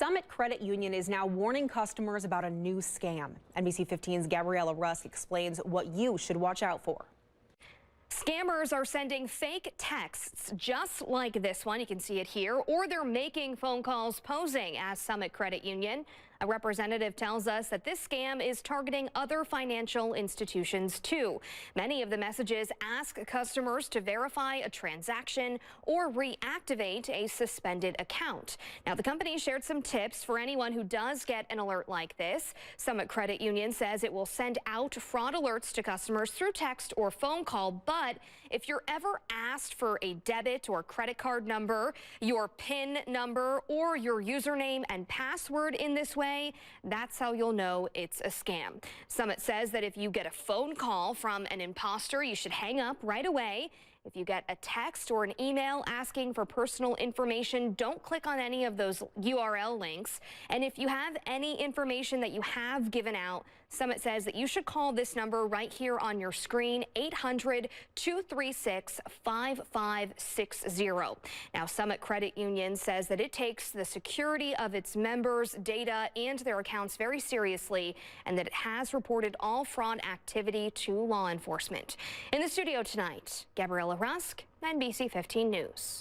Summit Credit Union is now warning customers about a new scam. NBC 15's Gabriella Rusk explains what you should watch out for. Scammers are sending fake texts just like this one. You can see it here. Or they're making phone calls posing as Summit Credit Union. A representative tells us that this scam is targeting other financial institutions too. Many of the messages ask customers to verify a transaction or reactivate a suspended account. Now, the company shared some tips for anyone who does get an alert like this. Summit Credit Union says it will send out fraud alerts to customers through text or phone call. But if you're ever asked for a debit or credit card number, your PIN number, or your username and password in this way, that's how you'll know it's a scam. Summit says that if you get a phone call from an imposter, you should hang up right away. If you get a text or an email asking for personal information, don't click on any of those URL links. And if you have any information that you have given out, Summit says that you should call this number right here on your screen, 800-236-5560. Now, Summit Credit Union says that it takes the security of its members' data and their accounts very seriously, and that it has reported all fraud activity to law enforcement. In the studio tonight, Gabriella Rusk, NBC 15 News.